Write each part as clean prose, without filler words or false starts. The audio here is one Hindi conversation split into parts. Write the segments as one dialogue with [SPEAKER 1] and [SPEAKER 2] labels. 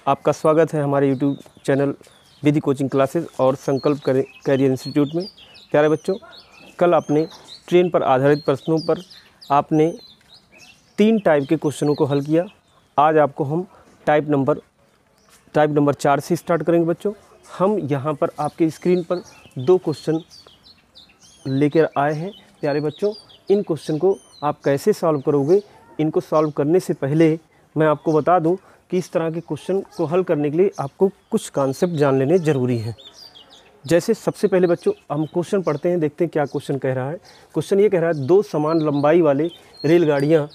[SPEAKER 1] आपका स्वागत है हमारे YouTube चैनल विधि कोचिंग क्लासेस और संकल्प कैरियर इंस्टीट्यूट में। प्यारे बच्चों, कल आपने ट्रेन पर आधारित प्रश्नों पर आपने 3 टाइप के क्वेश्चनों को हल किया। आज आपको हम टाइप नंबर 4 से स्टार्ट करेंगे। बच्चों, हम यहाँ पर आपके स्क्रीन पर 2 क्वेश्चन लेकर आए हैं। प्यारे बच्चों, इन क्वेश्चन को आप कैसे सॉल्व करोगे, इनको सॉल्व करने से पहले मैं आपको बता दूं कि इस तरह के क्वेश्चन को हल करने के लिए आपको कुछ कॉन्सेप्ट जान लेने ज़रूरी हैं। जैसे सबसे पहले बच्चों हम क्वेश्चन पढ़ते हैं, देखते हैं क्या क्वेश्चन कह रहा है। क्वेश्चन ये कह रहा है 2 समान लंबाई वाले रेलगाड़ियाँ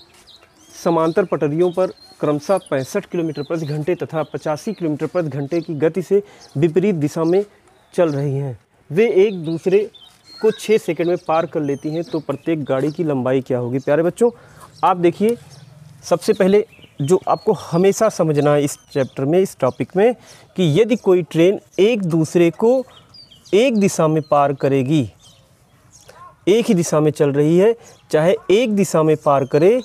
[SPEAKER 1] समांतर पटरियों पर क्रमशः 65 किलोमीटर प्रति घंटे तथा 85 किलोमीटर प्रति घंटे की गति से विपरीत दिशा में चल रही हैं। वे एक दूसरे को 6 सेकंड में पार कर लेती हैं, तो प्रत्येक गाड़ी की लंबाई क्या होगी। प्यारे बच्चों, आप देखिए, सबसे पहले जो आपको हमेशा समझना है इस चैप्टर में, इस टॉपिक में, कि यदि कोई ट्रेन एक दूसरे को एक दिशा में पार करेगी, एक ही दिशा में चल रही है, चाहे एक दिशा में पार करे,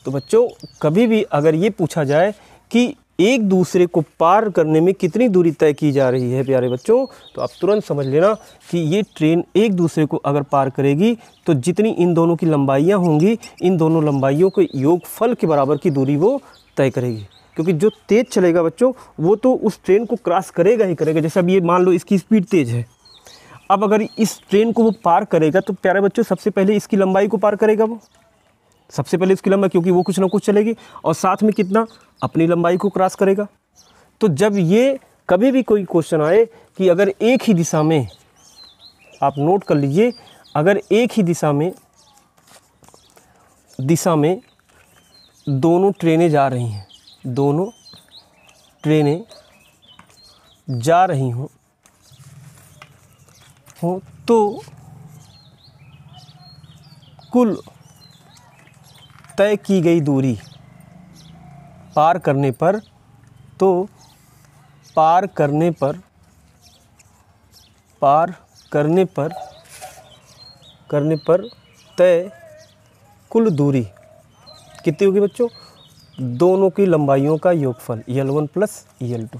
[SPEAKER 1] तो बच्चों कभी भी अगर ये पूछा जाए कि एक दूसरे को पार करने में कितनी दूरी तय की जा रही है प्यारे बच्चों, तो आप तुरंत समझ लेना कि ये ट्रेन एक दूसरे को अगर पार करेगी तो जितनी इन दोनों की लंबाइयाँ होंगी, इन दोनों लंबाइयों के योगफल के बराबर की दूरी वो तय करेगी। क्योंकि जो तेज़ चलेगा बच्चों, वो तो उस ट्रेन को क्रॉस करेगा ही करेगा। जैसे अब ये मान लो इसकी स्पीड तेज़ है, अब अगर इस ट्रेन को वो पार करेगा तो प्यारे बच्चों सबसे पहले इसकी लंबाई को पार करेगा वो, सबसे पहले इसकी लंबाई, क्योंकि वो कुछ ना कुछ चलेगी, और साथ में कितना, अपनी लंबाई को क्रॉस करेगा। तो जब ये कभी भी कोई क्वेश्चन आए कि अगर एक ही दिशा में, आप नोट कर लीजिए, अगर एक ही दिशा में दोनों ट्रेनें जा रही हैं, दोनों ट्रेनें जा रही हों तो कुल तय की गई दूरी पार करने पर, तो पार करने पर तय कुल दूरी कितनी होगी बच्चों, दोनों की लंबाइयों का योगफल L1 प्लस L2।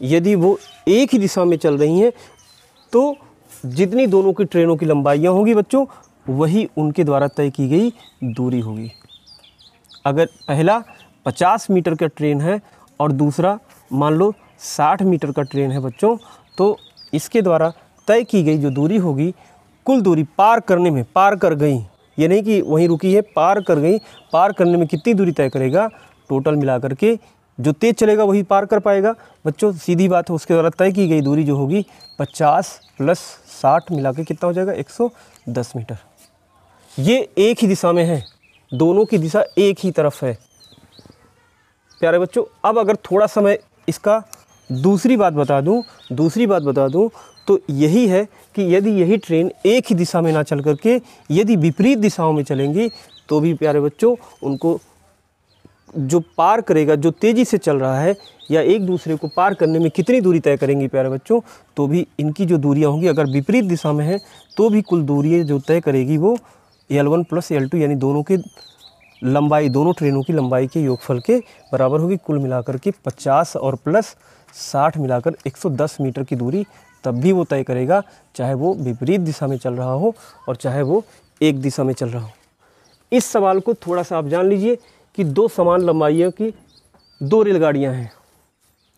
[SPEAKER 1] यदि वो एक ही दिशा में चल रही हैं तो जितनी दोनों की ट्रेनों की लंबाइयाँ होंगी बच्चों, वही उनके द्वारा तय की गई दूरी होगी। अगर पहला 50 मीटर का ट्रेन है और दूसरा मान लो 60 मीटर का ट्रेन है बच्चों, तो इसके द्वारा तय की गई जो दूरी होगी, कुल दूरी पार करने में, पार कर गई, ये नहीं कि वहीं रुकी है, पार कर गई, पार करने में कितनी दूरी तय करेगा, टोटल मिला करके जो तेज़ चलेगा वही पार कर पाएगा बच्चों, सीधी बात है। उसके द्वारा तय की गई दूरी जो होगी 50 प्लस 60 मिला के कितना हो जाएगा, 110 मीटर। ये एक ही दिशा में है, दोनों की दिशा एक ही तरफ है प्यारे बच्चों। अब अगर थोड़ा समय इसका दूसरी बात बता दूं तो यही है कि यदि यही ट्रेन एक ही दिशा में ना चल करके यदि विपरीत दिशाओं में चलेंगी, तो भी प्यारे बच्चों उनको जो पार करेगा, जो तेज़ी से चल रहा है, या एक दूसरे को पार करने में कितनी दूरी तय करेंगी प्यारे बच्चों, तो भी इनकी जो दूरियां होंगी, अगर विपरीत दिशा में है तो भी कुल दूरियाँ जो तय करेगी वो L1 प्लस L2, यानी दोनों के लंबाई, दोनों ट्रेनों की लंबाई के योगफल के बराबर होगी। कुल मिलाकर के 50 और प्लस 60 मिलाकर 110 मीटर की दूरी तब भी वो तय करेगा, चाहे वो विपरीत दिशा में चल रहा हो और चाहे वो एक दिशा में चल रहा हो। इस सवाल को थोड़ा सा आप जान लीजिए कि 2 समान लंबाइयों की 2 रेलगाड़ियाँ हैं,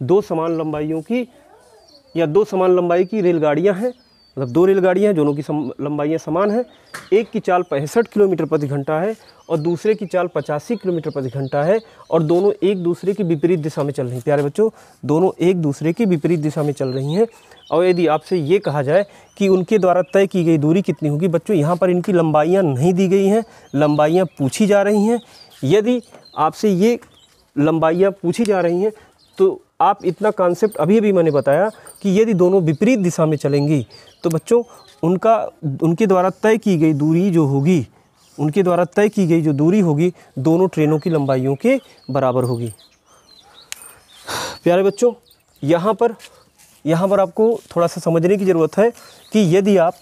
[SPEAKER 1] 2 समान लंबाइयों की या 2 समान लंबाई की रेलगाड़ियाँ हैं, मतलब 2 रेलगाड़ियाँ हैं, दोनों की लंबाइयाँ समान हैं। एक की चाल 65 किलोमीटर प्रति घंटा है और दूसरे की चाल 85 किलोमीटर प्रति घंटा है, और दोनों एक दूसरे की विपरीत दिशा में चल रही हैं। प्यारे बच्चों, दोनों एक दूसरे की विपरीत दिशा में चल रही हैं। और यदि आपसे ये कहा जाए कि उनके द्वारा तय की गई दूरी कितनी होगी बच्चों, यहाँ पर इनकी लंबाइयाँ नहीं दी गई हैं, लंबाइयाँ पूछी जा रही हैं। यदि आपसे ये लंबाइयाँ पूछी जा रही हैं तो आप इतना कॉन्सेप्ट अभी मैंने बताया कि यदि दोनों विपरीत दिशा में चलेंगी तो बच्चों उनके द्वारा तय की गई दूरी जो होगी, उनके द्वारा तय की गई जो दूरी होगी, दोनों ट्रेनों की लंबाइयों के बराबर होगी। प्यारे बच्चों, यहाँ पर आपको थोड़ा सा समझने की ज़रूरत है कि यदि आप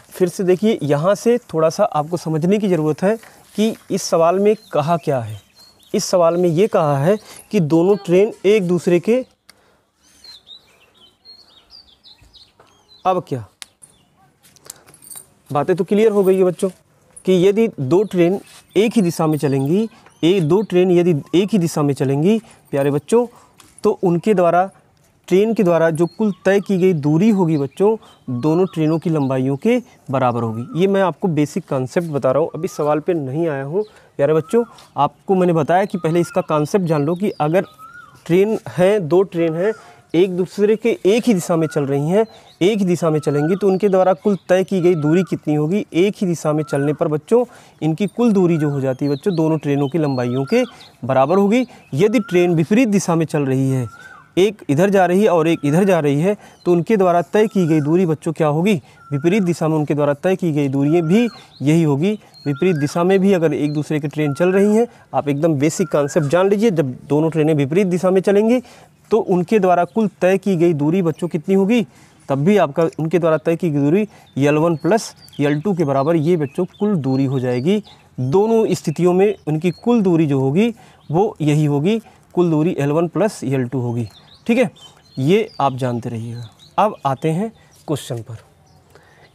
[SPEAKER 1] फिर से देखिए, यहाँ से थोड़ा सा आपको समझने की ज़रूरत है कि इस सवाल में कहा क्या है। इस सवाल में ये कहा है कि दोनों ट्रेन एक दूसरे के, अब क्या बातें तो क्लियर हो गई है बच्चों कि यदि दो ट्रेन एक ही दिशा में चलेंगी, दो ट्रेन यदि एक ही दिशा में चलेंगी प्यारे बच्चों, तो उनके द्वारा, ट्रेन के द्वारा जो कुल तय की गई दूरी होगी बच्चों, दोनों ट्रेनों की लंबाइयों के बराबर होगी। ये मैं आपको बेसिक कॉन्सेप्ट बता रहा हूँ, अभी सवाल पे नहीं आया हूँ प्यारे बच्चों। आपको मैंने बताया कि पहले इसका कॉन्सेप्ट जान लो कि अगर ट्रेन है, दो ट्रेन हैं, एक दूसरे के एक ही दिशा में चल रही हैं, एक ही दिशा में चलेंगी, तो उनके द्वारा कुल तय की गई दूरी कितनी होगी। एक ही दिशा में चलने पर बच्चों इनकी कुल दूरी जो हो जाती है बच्चों, दोनों ट्रेनों की लंबाइयों के बराबर होगी। यदि ट्रेन विपरीत दिशा में चल रही है, एक इधर जा रही है और एक इधर जा रही है, तो उनके द्वारा तय की गई दूरी बच्चों क्या होगी, विपरीत दिशा में उनके द्वारा तय की गई दूरी भी यही होगी। विपरीत दिशा में भी अगर एक दूसरे की ट्रेन चल रही हैं, आप एकदम बेसिक कॉन्सेप्ट जान लीजिए, जब दोनों ट्रेनें विपरीत दिशा में चलेंगी तो उनके द्वारा कुल तय की गई दूरी बच्चों कितनी होगी, तब भी आपका उनके द्वारा तय की गई दूरी L1 प्लस L2 के बराबर ये बच्चों कुल दूरी हो जाएगी। दोनों स्थितियों में उनकी कुल दूरी जो होगी वो यही होगी, कुल दूरी L1 प्लस L2 होगी। ठीक है, ये आप जानते रहिएगा। अब आते हैं क्वेश्चन पर।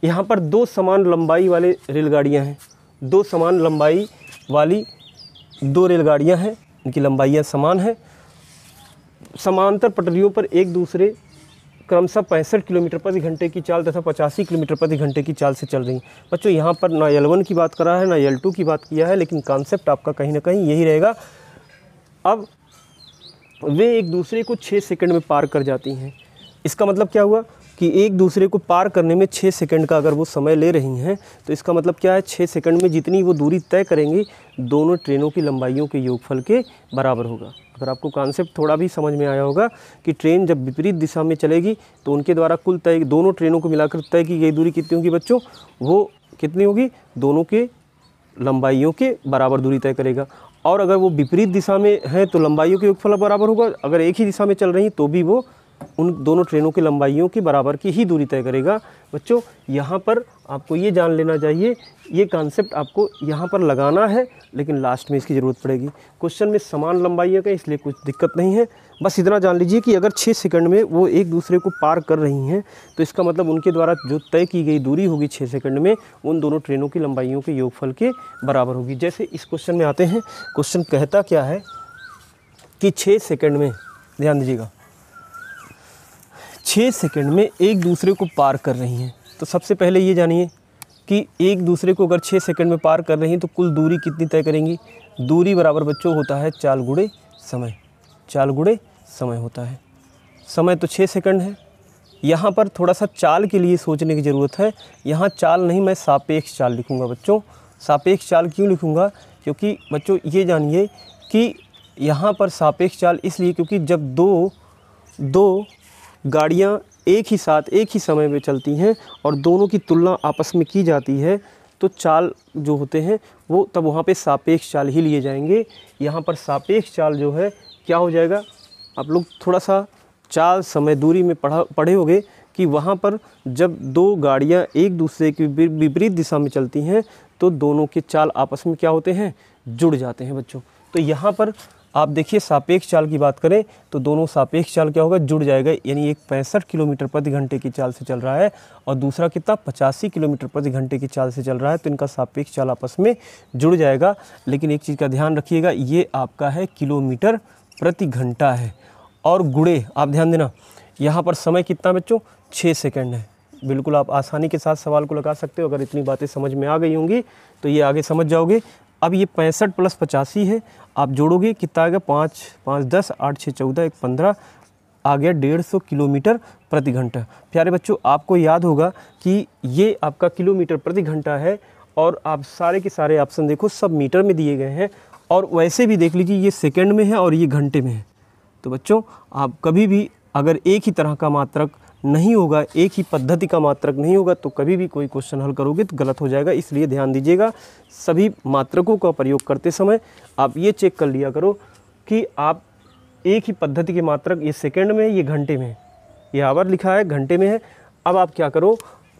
[SPEAKER 1] यहाँ पर दो समान लंबाई वाले रेलगाड़ियाँ हैं, दो समान लंबाई वाली दो रेलगाड़ियाँ हैं, इनकी लंबाइयाँ समान हैं, समांतर पटरियों पर एक दूसरे क्रमशः 65 किलोमीटर प्रति घंटे की चाल तथा 85 किलोमीटर प्रति घंटे की चाल से चल रही हैं। बच्चों यहाँ पर ना L1 की बात करा है ना L2 की बात किया है, लेकिन कॉन्सेप्ट आपका कहीं ना कहीं यही रहेगा। अब वे एक दूसरे को 6 सेकंड में पार कर जाती हैं। इसका मतलब क्या हुआ कि एक दूसरे को पार करने में 6 सेकंड का अगर वो समय ले रही हैं, तो इसका मतलब क्या है, 6 सेकंड में जितनी वो दूरी तय करेंगी दोनों ट्रेनों की लंबाइयों के योगफल के बराबर होगा। अगर आपको कॉन्सेप्ट थोड़ा भी समझ में आया होगा कि ट्रेन जब विपरीत दिशा में चलेगी तो उनके द्वारा कुल तय, दोनों ट्रेनों को मिलाकर तय की गई दूरी कितनी होगी बच्चों, वो कितनी होगी, दोनों के लंबाइयों के बराबर दूरी तय करेगा। और अगर वो विपरीत दिशा में है तो लंबाइयों के योगफल बराबर होगा, अगर एक ही दिशा में चल रही हैं तो भी वो उन दोनों ट्रेनों की लंबाइयों के बराबर की ही दूरी तय करेगा। बच्चों यहाँ पर आपको ये जान लेना चाहिए, ये कॉन्सेप्ट आपको यहाँ पर लगाना है, लेकिन लास्ट में इसकी ज़रूरत पड़ेगी। क्वेश्चन में समान लंबाइयाँ का, इसलिए कुछ दिक्कत नहीं है। बस इतना जान लीजिए कि अगर 6 सेकंड में वो एक दूसरे को पार कर रही हैं, तो इसका मतलब उनके द्वारा जो तय की गई दूरी होगी 6 सेकंड में, उन दोनों ट्रेनों की लंबाइयों के योगफल के बराबर होगी। जैसे इस क्वेश्चन में आते हैं, क्वेश्चन कहता क्या है कि 6 सेकंड में, ध्यान दीजिएगा, 6 सेकंड में एक दूसरे को पार कर रही हैं। तो सबसे पहले ये जानिए कि एक दूसरे को अगर 6 सेकंड में पार कर रही हैं तो कुल दूरी कितनी तय करेंगी। दूरी बराबर बच्चों होता है चाल गुणे समय, चाल गुणे समय होता है। समय तो 6 सेकंड है। यहाँ पर थोड़ा सा चाल के लिए सोचने की ज़रूरत है। यहाँ चाल नहीं, मैं सापेक्ष चाल लिखूँगा बच्चों। सापेक्ष चाल क्यों लिखूँगा, क्योंकि बच्चों ये जानिए कि यहाँ पर सापेक्ष चाल इसलिए क्योंकि जब दो गाड़ियाँ एक ही साथ एक ही समय में चलती हैं और दोनों की तुलना आपस में की जाती है, तो चाल जो होते हैं वो तब वहाँ पे सापेक्ष चाल ही लिए जाएंगे। यहाँ पर सापेक्ष चाल जो है क्या हो जाएगा, आप लोग थोड़ा सा चाल समय दूरी में पढ़े होंगे कि वहाँ पर जब दो गाड़ियाँ एक दूसरे की विपरीत दिशा में चलती हैं तो दोनों के चाल आपस में क्या होते हैं, जुड़ जाते हैं बच्चों। तो यहाँ पर आप देखिए सापेक्ष चाल की बात करें तो दोनों सापेक्ष चाल क्या होगा, जुड़ जाएगा। यानी एक 65 किलोमीटर प्रति घंटे की चाल से चल रहा है और दूसरा कितना 85 किलोमीटर प्रति घंटे की चाल से चल रहा है, तो इनका सापेक्ष चाल आपस में जुड़ जाएगा। लेकिन एक चीज़ का ध्यान रखिएगा, ये आपका है किलोमीटर प्रति घंटा है और गुणे, आप ध्यान देना यहाँ पर समय कितना बच्चों 6 सेकंड है। बिल्कुल आप आसानी के साथ सवाल को लगा सकते हो। अगर इतनी बातें समझ में आ गई होंगी तो ये आगे समझ जाओगे। अब ये 65 प्लस 85 है, आप जोड़ोगे कितना आ गया, 5 5 10 8 6 14 1 15 आ गया 150 किलोमीटर प्रति घंटा। प्यारे बच्चों आपको याद होगा कि ये आपका किलोमीटर प्रति घंटा है और आप सारे के सारे ऑप्शन देखो सब मीटर में दिए गए हैं और वैसे भी देख लीजिए ये सेकंड में है और ये घंटे में है। तो बच्चों आप कभी भी अगर एक ही तरह का मात्रक नहीं होगा, एक ही पद्धति का मात्रक नहीं होगा, तो कभी भी कोई क्वेश्चन हल करोगे तो गलत हो जाएगा। इसलिए ध्यान दीजिएगा, सभी मात्रकों का प्रयोग करते समय आप ये चेक कर लिया करो कि आप एक ही पद्धति के मात्रक, ये सेकंड में है, ये घंटे में है, ये आवर लिखा है घंटे में है। अब आप क्या करो,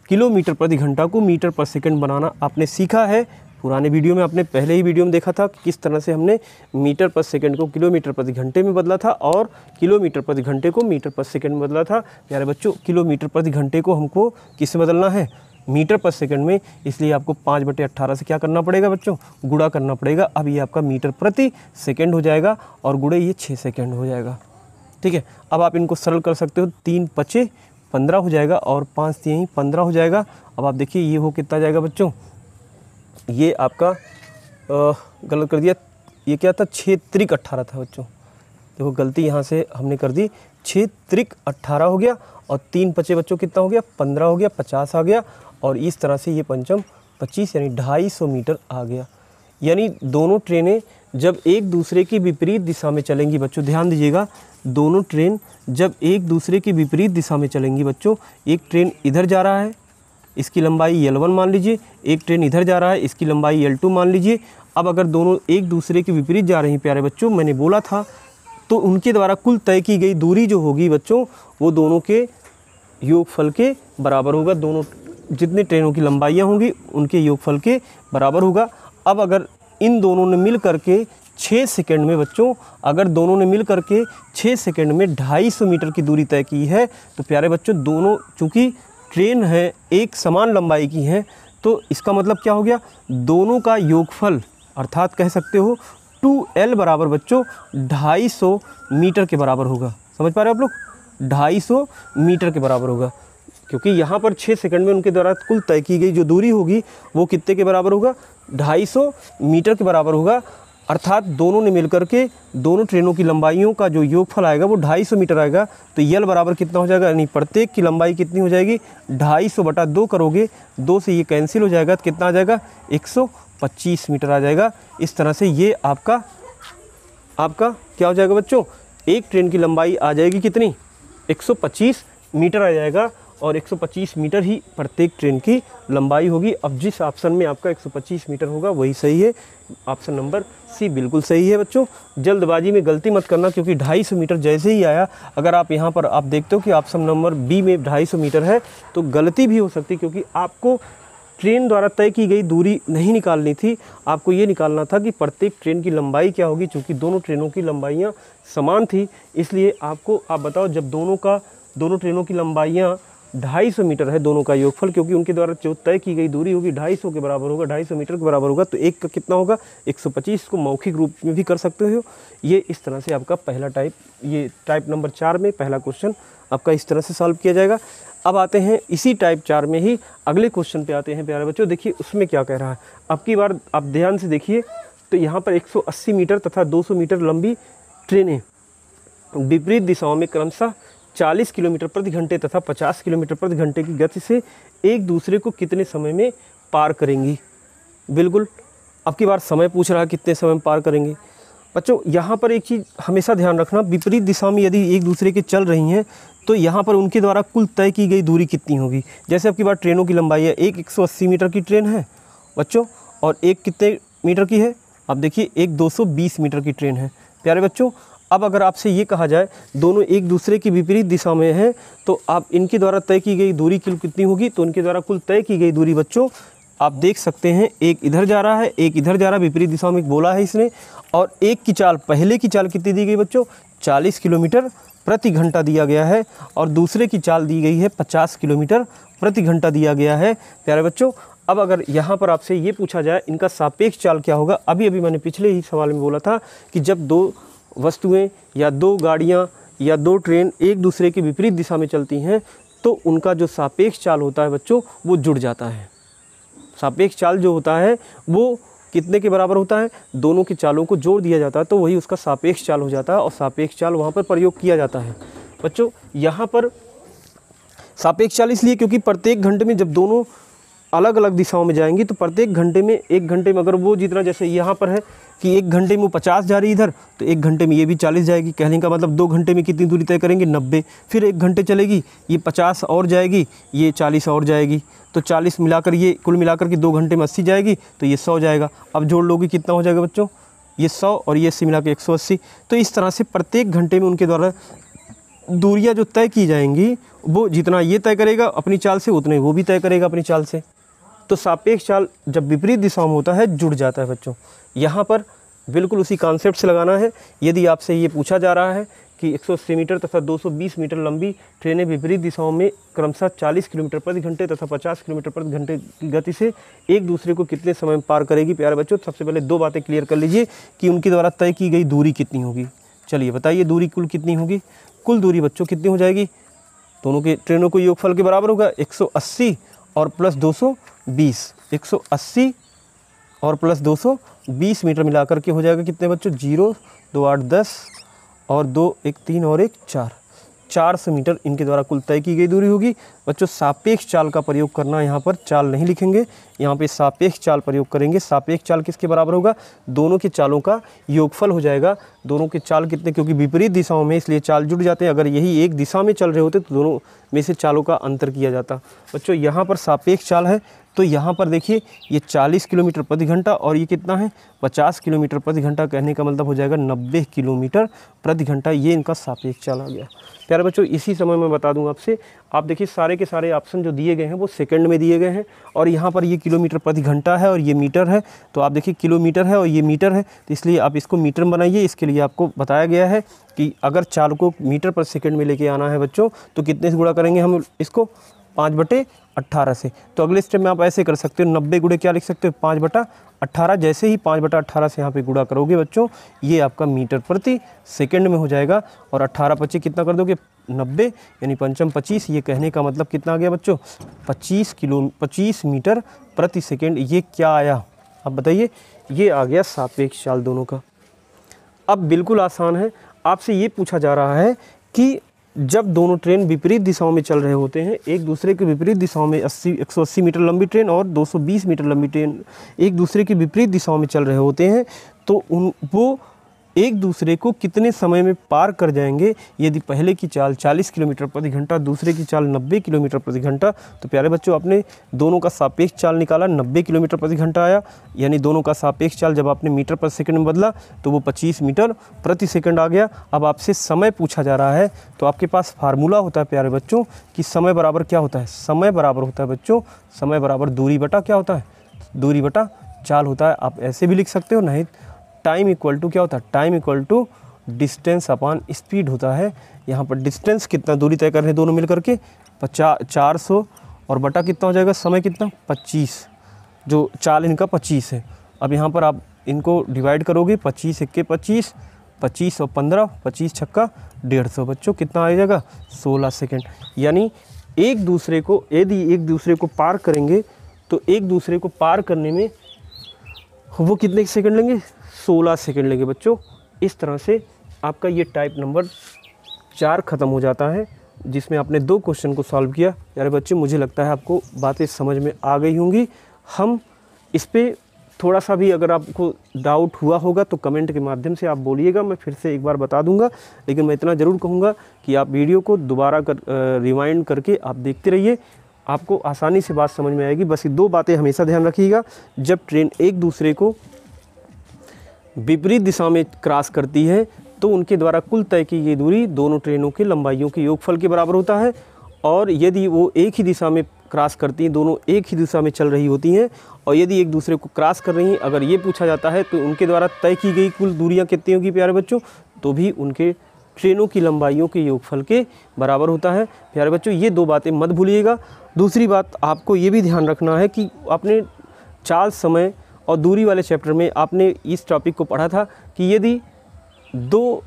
[SPEAKER 1] किलोमीटर प्रति घंटा को मीटर पर सेकंड बनाना आपने सीखा है, पुराने वीडियो में आपने पहले ही वीडियो में देखा था कि किस तरह से हमने मीटर पर सेकंड को किलोमीटर प्रति घंटे में बदला था और किलोमीटर प्रति घंटे को मीटर पर सेकंड में बदला था। प्यारे बच्चों, किलोमीटर प्रति घंटे को हमको किससे बदलना है? मीटर पर सेकंड में। इसलिए आपको 5/18 से क्या करना पड़ेगा बच्चों? गुणा करना पड़ेगा। अब ये आपका मीटर प्रति सेकंड हो जाएगा और गुणे ये 6 सेकंड हो जाएगा। ठीक है, अब आप इनको सरल कर सकते हो। 3 × 5 = 15 हो जाएगा और 5 × 3 = 15 हो जाएगा। अब आप देखिए ये हो कितना जाएगा बच्चों? ये आपका गलत कर दिया, ये क्या था? 6 × 18 था बच्चों। देखो गलती यहाँ से हमने कर दी। 6 × 18 हो गया और 3 × 5 बच्चों कितना हो गया? 15 हो गया, 50 आ गया और इस तरह से ये पंचम 25 यानी 250 मीटर आ गया। यानी दोनों ट्रेनें जब एक दूसरे की विपरीत दिशा में चलेंगी बच्चों, ध्यान दीजिएगा, दोनों ट्रेन जब एक दूसरे की विपरीत दिशा में चलेंगी बच्चों, एक ट्रेन इधर जा रहा है, इसकी लंबाई L1 मान लीजिए, एक ट्रेन इधर जा रहा है, इसकी लंबाई L2 मान लीजिए। अब अगर दोनों एक दूसरे के विपरीत जा रही हैं प्यारे बच्चों, मैंने बोला था, तो उनके द्वारा कुल तय की गई दूरी जो होगी बच्चों, वो दोनों के योगफल के बराबर होगा। दोनों जितनी ट्रेनों की लंबाइयाँ होंगी उनके योगफल के बराबर होगा। अब अगर इन दोनों ने मिल करके 6 सेकंड में बच्चों, अगर दोनों ने मिल करके 6 सेकंड में 250 मीटर की दूरी तय की है, तो प्यारे बच्चों दोनों चूँकि ट्रेन है एक समान लंबाई की हैं, तो इसका मतलब क्या हो गया? दोनों का योगफल अर्थात कह सकते हो 2L बराबर बच्चों 250 मीटर के बराबर होगा। समझ पा रहे हो आप लोग? 250 मीटर के बराबर होगा, क्योंकि यहाँ पर 6 सेकंड में उनके द्वारा कुल तय की गई जो दूरी होगी वो कितने के बराबर होगा? 250 मीटर के बराबर होगा। अर्थात दोनों ने मिलकर के दोनों ट्रेनों की लंबाइयों का जो योगफल आएगा वो 250 मीटर आएगा। तो L बराबर कितना हो जाएगा? यानी प्रत्येक की लंबाई कितनी हो जाएगी? 250/2 करोगे, 2 से ये कैंसिल हो जाएगा, तो कितना आ जाएगा? 125 मीटर आ जाएगा। इस तरह से ये आपका क्या हो जाएगा बच्चों? एक ट्रेन की लंबाई आ जाएगी कितनी? 125 मीटर आ जाएगा और 125 मीटर ही प्रत्येक ट्रेन की लंबाई होगी। अब जिस ऑप्शन में आपका 125 मीटर होगा वही सही है। ऑप्शन नंबर सी बिल्कुल सही है बच्चों। जल्दबाजी में गलती मत करना, क्योंकि 250 मीटर जैसे ही आया, अगर आप यहाँ पर आप देखते हो कि ऑप्शन नंबर बी में 250 मीटर है, तो गलती भी हो सकती है, क्योंकि आपको ट्रेन द्वारा तय की गई दूरी नहीं निकालनी थी। आपको ये निकालना था कि प्रत्येक ट्रेन की लंबाई क्या होगी। चूँकि दोनों ट्रेनों की लंबाइयाँ समान थी, इसलिए आपको आप बताओ, जब दोनों ट्रेनों की लंबाइयाँ 250 मीटर है, दोनों का योगफल, क्योंकि उनके द्वारा जो तय की गई दूरी होगी 250 के बराबर होगा, 250 मीटर के बराबर होगा, तो एक का कितना होगा? 125 को मौखिक रूप में भी कर सकते हो। ये इस तरह से आपका पहला टाइप नंबर 4 में पहला क्वेश्चन आपका इस तरह से सॉल्व किया जाएगा। अब आते हैं इसी टाइप 4 में ही अगले क्वेश्चन पे आते हैं प्यारे बच्चों। देखिए उसमें क्या कह रहा है। अब की बार आप ध्यान से देखिए, तो यहाँ पर 180 मीटर तथा 200 मीटर लंबी ट्रेनें विपरीत दिशाओं में क्रमशः 40 किलोमीटर प्रति घंटे तथा 50 किलोमीटर प्रति घंटे की गति से एक दूसरे को कितने समय में पार करेंगी? बिल्कुल, अब की बार समय पूछ रहा है कितने समय में पार करेंगे। बच्चों यहाँ पर एक चीज़ हमेशा ध्यान रखना, विपरीत दिशा में यदि एक दूसरे के चल रही हैं, तो यहाँ पर उनके द्वारा कुल तय की गई दूरी कितनी होगी। जैसे अब की बार ट्रेनों की लंबाई है, एक 180 मीटर की ट्रेन है बच्चों, और एक कितने मीटर की है? आप देखिए एक 220 मीटर की ट्रेन है प्यारे बच्चों। अब अगर आपसे ये कहा जाए दोनों एक दूसरे की विपरीत दिशा में हैं, तो आप इनके द्वारा तय की गई दूरी कितनी होगी? तो उनके द्वारा कुल तय की गई दूरी बच्चों आप देख सकते हैं, एक इधर जा रहा है, एक इधर जा रहा है, विपरीत दिशा में बोला है इसने। और एक की चाल, पहले की चाल कितनी दी गई बच्चों? 40 किलोमीटर प्रति घंटा दिया गया है, और दूसरे की चाल दी गई है 50 किलोमीटर प्रति घंटा दिया गया है प्यारे बच्चों। अब अगर यहाँ पर आपसे ये पूछा जाए इनका सापेक्ष चाल क्या होगा, अभी मैंने पिछले ही सवाल में बोला था कि जब दो वस्तुएं या दो गाड़ियाँ या दो ट्रेन एक दूसरे के विपरीत दिशा में चलती हैं, तो उनका जो सापेक्ष चाल होता है बच्चों वो जुड़ जाता है। सापेक्ष चाल जो होता है वो कितने के बराबर होता है? दोनों की चालों को जोड़ दिया जाता है, तो वही उसका सापेक्ष चाल हो जाता है, और सापेक्ष चाल वहाँ पर प्रयोग किया जाता है बच्चों। यहाँ पर सापेक्ष चाल इसलिए क्योंकि प्रत्येक घंटे में जब दोनों अलग अलग दिशाओं में जाएंगी, तो प्रत्येक घंटे में, एक घंटे में अगर वो जितना, जैसे यहाँ पर है कि एक घंटे में वो 50 जा रही इधर, तो एक घंटे में ये भी 40 जाएगी। कहने का मतलब 2 घंटे में कितनी दूरी तय करेंगे? 90। फिर 1 घंटे चलेगी, ये 50 और जाएगी, ये 40 और जाएगी, तो 40 मिलाकर ये कुल मिलाकर के 2 घंटे में 80 जाएगी, तो ये 100 जाएगा। अब जोड़ लोगे कितना हो जाएगा बच्चों? ये 100 और ये 80 मिला के 180। तो इस तरह से प्रत्येक घंटे में उनके द्वारा दूरियाँ जो तय की जाएंगी, वो जितना ये तय करेगा अपनी चाल से, उतने वो भी तय करेगा अपनी चाल से। तो सापेक्ष चाल जब विपरीत दिशा में होता है जुड़ जाता है बच्चों। यहाँ पर बिल्कुल उसी कॉन्सेप्ट से लगाना है। यदि आपसे ये पूछा जा रहा है कि 180 मीटर तथा 220 मीटर लंबी ट्रेनें विपरीत दिशाओं में क्रमशः 40 किलोमीटर प्रति घंटे तथा 50 किलोमीटर प्रति घंटे की गति से एक दूसरे को कितने समय में पार करेगी प्यारे बच्चों, सबसे पहले दो बातें क्लियर कर लीजिए कि उनके द्वारा तय की गई दूरी कितनी होगी। चलिए बताइए दूरी कुल कितनी होगी। कुल दूरी बच्चों कितनी हो जाएगी, दोनों के ट्रेनों को योगफल के बराबर होगा 180 और प्लस 220। 180 और प्लस 220 मीटर मिलाकर के हो जाएगा कितने बच्चों, 0 2 8 10 और 2 1 3 और 1 4, 400 मीटर इनके द्वारा कुल तय की गई दूरी होगी। बच्चों सापेक्ष चाल का प्रयोग करना, यहाँ पर चाल नहीं लिखेंगे, यहाँ पे सापेक्ष चाल प्रयोग करेंगे। सापेक्ष चाल किसके बराबर होगा, दोनों के चालों का योगफल हो जाएगा। दोनों के चाल कितने, क्योंकि विपरीत दिशाओं में इसलिए चाल जुड़ जाते हैं। अगर यही एक दिशा में चल रहे होते तो दोनों में से चालों का अंतर किया जाता। बच्चों यहाँ पर सापेक्ष चाल है तो यहाँ पर देखिए ये 40 किलोमीटर प्रति घंटा और ये कितना है 50 किलोमीटर प्रति घंटा, कहने का मतलब हो जाएगा 90 किलोमीटर प्रति घंटा। ये इनका सापेक्ष चाल आ गया। प्यारे बच्चों इसी समय मैं बता दूं आपसे, आप देखिए सारे के सारे ऑप्शन जो दिए गए हैं वो सेकंड में दिए गए हैं और यहाँ पर ये किलोमीटर प्रति घंटा है और ये मीटर है। तो आप देखिए किलोमीटर है और ये मीटर है, तो इसलिए आप इसको मीटर में बनाइए। इसके लिए आपको बताया गया है कि अगर चाल को मीटर पर सेकेंड में लेके आना है बच्चों तो कितने से गुणा करेंगे हम इसको, 5/18 से। तो अगले स्टेप में आप ऐसे कर सकते हो, 90 गुणे क्या लिख सकते हो, 5/18। जैसे ही 5/18 से यहाँ पे गुणा करोगे बच्चों ये आपका मीटर प्रति सेकंड में हो जाएगा और 18 25 कितना कर दोगे 90, यानी पंचम 25। ये कहने का मतलब कितना आ गया बच्चों, 25 मीटर प्रति सेकेंड। ये क्या आया अब बताइए, ये आ गया सापेक्ष चाल दोनों का। अब बिल्कुल आसान है, आपसे ये पूछा जा रहा है कि जब दोनों ट्रेन विपरीत दिशाओं में चल रहे होते हैं, एक दूसरे के विपरीत दिशाओं में 180 मीटर लंबी ट्रेन और 220 मीटर लंबी ट्रेन एक दूसरे के विपरीत दिशाओं में चल रहे होते हैं, तो वो एक दूसरे को कितने समय में पार कर जाएंगे। यदि पहले की चाल 40 किलोमीटर प्रति घंटा, दूसरे की चाल 90 किलोमीटर प्रति घंटा, तो प्यारे बच्चों आपने दोनों का सापेक्ष चाल निकाला, 90 किलोमीटर प्रति घंटा आया, यानी दोनों का सापेक्ष चाल जब आपने मीटर पर सेकंड में बदला तो वो 25 मीटर प्रति सेकंड आ गया। अब आपसे समय पूछा जा रहा है तो आपके पास फार्मूला होता है प्यारे बच्चों कि समय बराबर क्या होता है, समय बराबर होता है बच्चों, समय बराबर दूरी बटा क्या होता है, दूरी बटा चाल होता है। आप ऐसे भी लिख सकते हो, नहीं टाइम इक्वल टू क्या होता है, time equal to distance upon speed होता है। यहाँ पर डिस्टेंस कितना दूरी तय कर रहे हैं दोनों मिल करके 400 और बटा कितना हो जाएगा, समय कितना 25, जो चाल इनका 25 है। अब यहाँ पर आप इनको डिवाइड करोगे, 25 1 25, 25 और 15, 25 छक्का 150 बच्चों कितना आ जाएगा 16 सेकेंड। यानी एक दूसरे को, यदि एक दूसरे को पार करेंगे तो एक दूसरे को पार करने में वो कितने सेकंड लेंगे, 16 सेकंड लेंगे बच्चों। इस तरह से आपका ये टाइप नंबर 4 ख़त्म हो जाता है, जिसमें आपने 2 क्वेश्चन को सॉल्व किया। यार बच्चे मुझे लगता है आपको बातें समझ में आ गई होंगी। हम इस पर थोड़ा सा भी अगर आपको डाउट हुआ होगा तो कमेंट के माध्यम से आप बोलिएगा, मैं फिर से एक बार बता दूंगा। लेकिन मैं इतना ज़रूर कहूँगा कि आप वीडियो को दोबारा रिवाइंड करके आप देखते रहिए, आपको आसानी से बात समझ में आएगी। बस ये 2 बातें हमेशा ध्यान रखिएगा, जब ट्रेन एक दूसरे को विपरीत दिशा में क्रॉस करती है तो उनके द्वारा कुल तय की गई दूरी दोनों ट्रेनों की लंबाइयों के योगफल के बराबर होता है। और यदि वो एक ही दिशा में क्रॉस करती हैं, दोनों एक ही दिशा में चल रही होती हैं और यदि एक दूसरे को क्रॉस कर रही हैं, अगर ये पूछा जाता है तो उनके द्वारा तय की गई कुल दूरियां कितनी होगी प्यारे बच्चों, तो भी उनके ट्रेनों की लंबाइयों के योगफल के बराबर होता है। प्यारे बच्चों ये 2 बातें मत भूलिएगा। दूसरी बात आपको ये भी ध्यान रखना है कि आपने चाल, समय और दूरी वाले चैप्टर में आपने इस टॉपिक को पढ़ा था कि यदि 2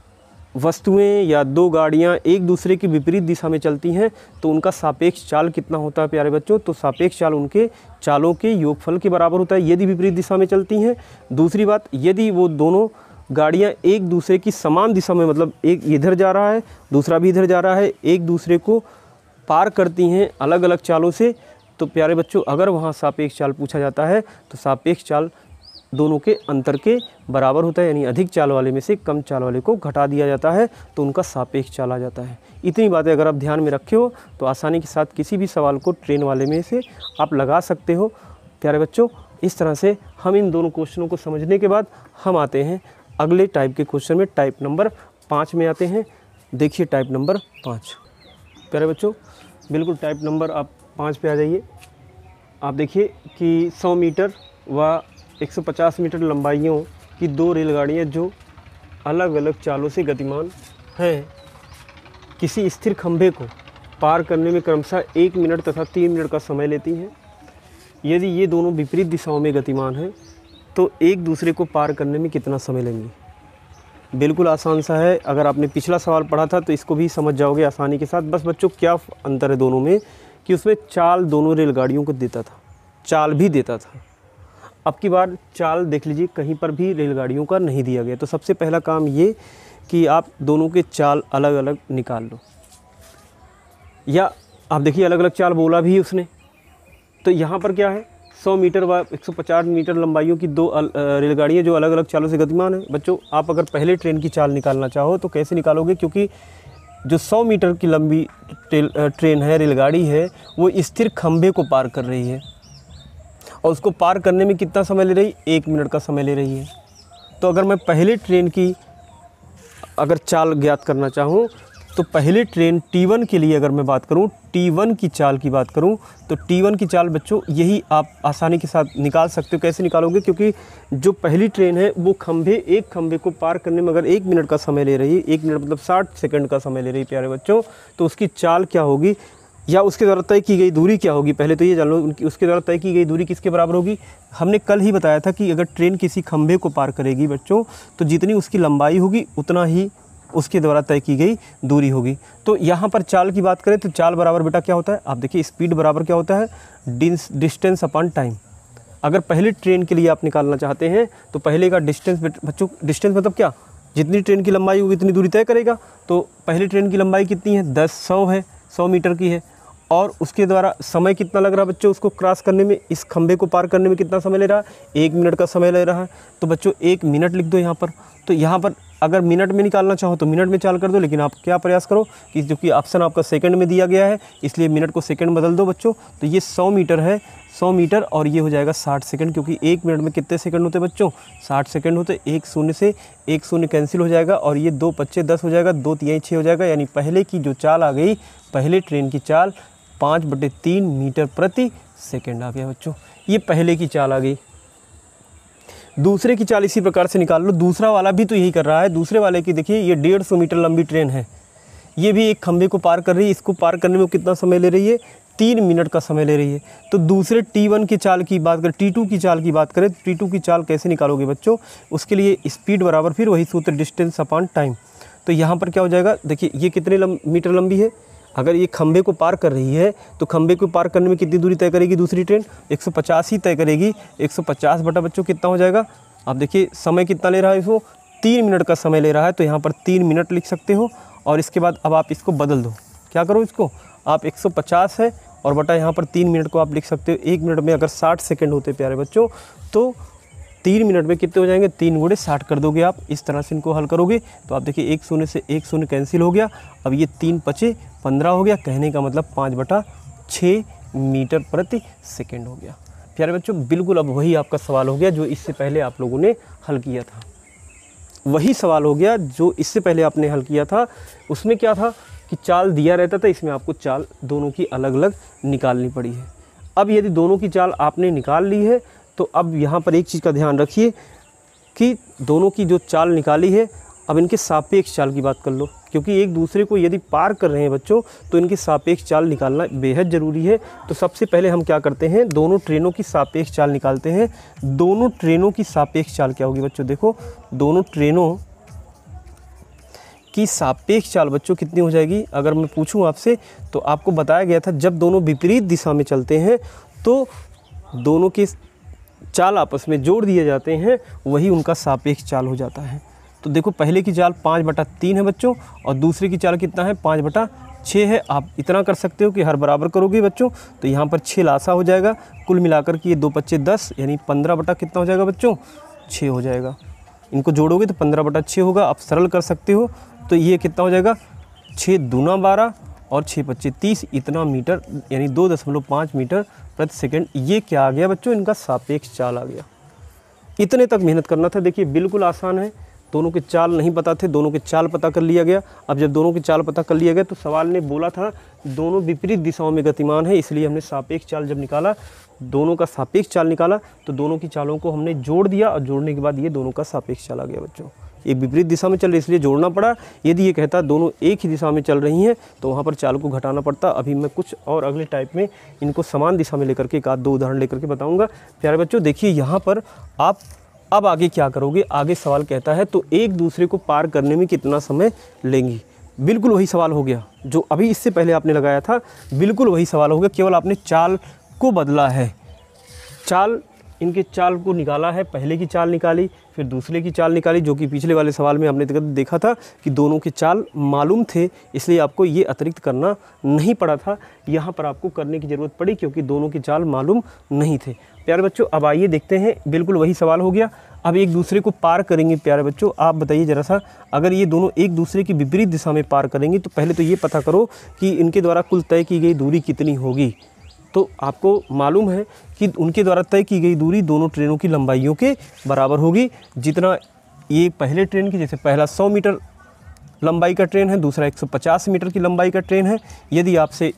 [SPEAKER 1] वस्तुएं या 2 गाड़ियां एक दूसरे की विपरीत दिशा में चलती हैं तो उनका सापेक्ष चाल कितना होता है प्यारे बच्चों, तो सापेक्ष चाल उनके चालों के योगफल के बराबर होता है यदि विपरीत दिशा में चलती हैं। दूसरी बात, यदि वो दोनों गाड़ियां एक दूसरे की समान दिशा में, मतलब एक इधर जा रहा है दूसरा भी इधर जा रहा है, एक दूसरे को पार करती हैं अलग अलग चालों से, तो प्यारे बच्चों अगर वहाँ सापेक्ष चाल पूछा जाता है तो सापेक्ष चाल दोनों के अंतर के बराबर होता है, यानी अधिक चाल वाले में से कम चाल वाले को घटा दिया जाता है तो उनका सापेक्ष चाल आ जाता है। इतनी बातें अगर आप ध्यान में रखे हो तो आसानी के साथ किसी भी सवाल को ट्रेन वाले में से आप लगा सकते हो। प्यारे बच्चों इस तरह से हम इन दोनों क्वेश्चनों को समझने के बाद हम आते हैं अगले टाइप के क्वेश्चन में, टाइप नंबर 5 में आते हैं। देखिए टाइप नंबर 5 प्यारे बच्चों, बिल्कुल टाइप नंबर आप 5 पे आ जाइए। आप देखिए कि 100 मीटर व 150 मीटर लंबाइयों की 2 रेलगाड़ियाँ जो अलग अलग चालों से गतिमान हैं, किसी स्थिर खंभे को पार करने में क्रमशः 1 मिनट तथा 3 मिनट का समय लेती हैं। यदि ये दोनों विपरीत दिशाओं में गतिमान हैं तो एक दूसरे को पार करने में कितना समय लेंगे? बिल्कुल आसान सा है। अगर आपने पिछला सवाल पढ़ा था तो इसको भी समझ जाओगे आसानी के साथ। बस बच्चों क्या अंतर है दोनों में कि उसमें चाल दोनों रेलगाड़ियों को देता था, चाल भी देता था। अब की बार चाल देख लीजिए कहीं पर भी रेलगाड़ियों का नहीं दिया गया। तो सबसे पहला काम ये कि आप दोनों के चाल अलग अलग निकाल लो, या आप देखिए अलग अलग चाल बोला भी उसने। तो यहाँ पर क्या है, 100 मीटर व 150 मीटर लंबाइयों की 2 रेलगाड़ियाँ जो अलग अलग चालों से गतिमान हैं। बच्चों आप अगर पहले ट्रेन की चाल निकालना चाहो तो कैसे निकालोगे, क्योंकि जो 100 मीटर की लंबी ट्रेन है, रेलगाड़ी है, वो स्थिर खंभे को पार कर रही है और उसको पार करने में कितना समय ले रही है? 1 मिनट का समय ले रही है। तो अगर मैं पहले ट्रेन की अगर चाल ज्ञात करना चाहूँ तो पहले ट्रेन T1 के लिए अगर मैं बात करूँ, T1 की चाल की बात करूँ तो T1 की चाल बच्चों यही आप आसानी के साथ निकाल सकते हो। कैसे निकालोगे, क्योंकि जो पहली ट्रेन है वो एक खंभे को पार करने में अगर 1 मिनट का समय ले रही है, 1 मिनट मतलब 60 सेकंड का समय ले रही है प्यारे बच्चों, तो उसकी चाल क्या होगी या उसके द्वारा तय की गई दूरी क्या होगी? पहले तो ये जान लो उसके द्वारा तय की गई दूरी किसके बराबर होगी। हमने कल ही बताया था कि अगर ट्रेन किसी खंभे को पार करेगी बच्चों तो जितनी उसकी लंबाई होगी उतना ही उसके द्वारा तय की गई दूरी होगी। तो यहाँ पर चाल की बात करें तो चाल बराबर बेटा क्या होता है, आप देखिए स्पीड बराबर क्या होता है, डिस्टेंस अपॉन टाइम। अगर पहले ट्रेन के लिए आप निकालना चाहते हैं तो पहले का डिस्टेंस बच्चों, डिस्टेंस मतलब क्या, जितनी ट्रेन की लंबाई होगी इतनी दूरी तय करेगा। तो पहले ट्रेन की लंबाई कितनी है, 100 है, 100 मीटर की है, और उसके द्वारा समय कितना लग रहा है बच्चों, उसको क्रॉस करने में, इस खंभे को पार करने में कितना समय ले रहा है, 1 मिनट का समय ले रहा है। तो बच्चों 1 मिनट लिख दो यहाँ पर। तो यहाँ पर अगर मिनट में निकालना चाहो तो मिनट में चाल कर दो, लेकिन आप क्या प्रयास करो कि जो कि ऑप्शन आपका सेकंड में दिया गया है इसलिए मिनट को सेकंड बदल दो बच्चों। तो ये 100 मीटर है, 100 मीटर, और ये हो जाएगा 60 सेकंड, क्योंकि 1 मिनट में कितने सेकंड होते बच्चों, 60 सेकंड होते। 1 शून्य से 1 शून्य कैंसिल हो जाएगा और ये 2 पच्चे 10 हो जाएगा, 2 तिहाई 6 हो जाएगा। यानी पहले की जो चाल आ गई, पहले ट्रेन की चाल 5/3 मीटर प्रति सेकंड आ गया बच्चों। ये पहले की चाल आ गई। दूसरे की चाल इसी प्रकार से निकाल लो। दूसरा वाला भी तो यही कर रहा है। दूसरे वाले की देखिए ये 150 मीटर लंबी ट्रेन है, ये भी एक खंभे को पार कर रही है। इसको पार करने में कितना समय ले रही है, 3 मिनट का समय ले रही है। तो दूसरे T1 की चाल की बात करें, T2 की चाल की बात करें तो T2 की चाल कैसे निकालोगे बच्चों, उसके लिए स्पीड बराबर फिर वही सूत्र, डिस्टेंस अपॉन टाइम। तो यहाँ पर क्या हो जाएगा, देखिए ये कितने मीटर लंबी है, अगर ये खंभे को पार कर रही है तो खंभे को पार करने में कितनी दूरी तय करेगी दूसरी ट्रेन, 150 ही तय करेगी। 150 बटा बच्चों कितना हो जाएगा, आप देखिए समय कितना ले रहा है, इसको 3 मिनट का समय ले रहा है। तो यहाँ पर 3 मिनट लिख सकते हो। और इसके बाद अब आप इसको बदल दो, क्या करो इसको, आप 150 है और बटा यहाँ पर 3 मिनट को आप लिख सकते हो। 1 मिनट में अगर 60 सेकंड होते प्यारे बच्चों तो 3 मिनट में कितने हो जाएंगे, 3 गुणे 60 कर दोगे आप। इस तरह से इनको हल करोगे तो आप देखिए 1 शून्य से 1 शून्य कैंसिल हो गया। अब ये 3 पचे 15 हो गया, कहने का मतलब 5/6 मीटर प्रति सेकंड हो गया। प्यारे बच्चों बिल्कुल अब वही आपका सवाल हो गया जो इससे पहले आप लोगों ने हल किया था। वही सवाल हो गया जो इससे पहले आपने हल किया था। उसमें क्या था कि चाल दिया रहता था, इसमें आपको चाल दोनों की अलग अलग निकालनी पड़ी है। अब यदि दोनों की चाल आपने निकाल ली है तो अब यहाँ पर एक चीज़ का ध्यान रखिए कि दोनों की जो चाल निकाली है, अब इनके सापेक्ष चाल की बात कर लो, क्योंकि एक दूसरे को यदि पार कर रहे हैं बच्चों तो इनकी सापेक्ष चाल निकालना बेहद ज़रूरी है। तो सबसे पहले हम क्या करते हैं, दोनों ट्रेनों की सापेक्ष चाल निकालते हैं। दोनों ट्रेनों की सापेक्ष चाल क्या होगी बच्चों, देखो दोनों ट्रेनों की सापेक्ष चाल बच्चों कितनी हो जाएगी। अगर मैं पूछूं आपसे तो आपको बताया गया था जब दोनों विपरीत दिशा में चलते हैं तो दोनों के चाल आपस में जोड़ दिए जाते हैं, वही उनका सापेक्ष चाल हो जाता है। तो देखो पहले की चाल 5/3 है बच्चों और दूसरे की चाल कितना है, 5/6 है। आप इतना कर सकते हो कि हर बराबर करोगे बच्चों तो यहाँ पर 6 लासा हो जाएगा। कुल मिलाकर के ये 2 पच्चे 10 यानी 15 कितना हो जाएगा बच्चों, 6 हो जाएगा। इनको जोड़ोगे तो 15/6 होगा। आप सरल कर सकते हो तो ये कितना हो जाएगा, 6 दूना 12 और 6 पच्चे 30, इतना मीटर यानी 2.5 मीटर प्रति सेकंड। ये क्या आ गया बच्चों, इनका सापेक्ष चाल आ गया। इतने तक मेहनत करना था। देखिए बिल्कुल आसान है, दोनों के चाल नहीं पता थे, दोनों के चाल पता कर लिया गया। अब जब दोनों के चाल पता कर लिया गया तो सवाल ने बोला था दोनों विपरीत दिशाओं में गतिमान है, इसलिए हमने सापेक्ष चाल जब निकाला, दोनों का सापेक्ष चाल निकाला तो दोनों की चालों को हमने जोड़ दिया और जोड़ने के बाद ये दोनों का सापेक्ष चाल आ गया बच्चों। एक विपरीत दिशा में चल रही इसलिए जोड़ना पड़ा, यदि ये कहता दोनों एक ही दिशा में चल रही हैं तो वहाँ पर चाल को घटाना पड़ता। अभी मैं कुछ और अगले टाइप में इनको समान दिशा में लेकर के एक आध दो उदाहरण लेकर के बताऊँगा। प्यारे बच्चों देखिए यहाँ पर आप अब आगे क्या करोगे, आगे सवाल कहता है तो एक दूसरे को पार करने में कितना समय लेंगी। बिल्कुल वही सवाल हो गया जो अभी इससे पहले आपने लगाया था, बिल्कुल वही सवाल हो गया, केवल आपने चाल को बदला है। चाल, इनके चाल को निकाला है, पहले की चाल निकाली फिर दूसरे की चाल निकाली, जो कि पिछले वाले सवाल में हमने देखा था कि दोनों के चाल मालूम थे, इसलिए आपको ये अतिरिक्त करना नहीं पड़ा था। यहाँ पर आपको करने की ज़रूरत पड़ी क्योंकि दोनों के चाल मालूम नहीं थे। प्यारे बच्चों अब आइए देखते हैं, बिल्कुल वही सवाल हो गया। अब एक दूसरे को पार करेंगे। प्यारे बच्चों आप बताइए ज़रा सा, अगर ये दोनों एक दूसरे की विपरीत दिशा में पार करेंगे तो पहले तो ये पता करो कि इनके द्वारा कुल तय की गई दूरी कितनी होगी। तो आपको मालूम है कि उनके द्वारा तय की गई दूरी दोनों ट्रेनों की लंबाइयों के बराबर होगी। जितना ये पहले ट्रेन की, जैसे पहला 100 मीटर लंबाई का ट्रेन है, दूसरा 150 मीटर की लंबाई का ट्रेन है। यदि आपसे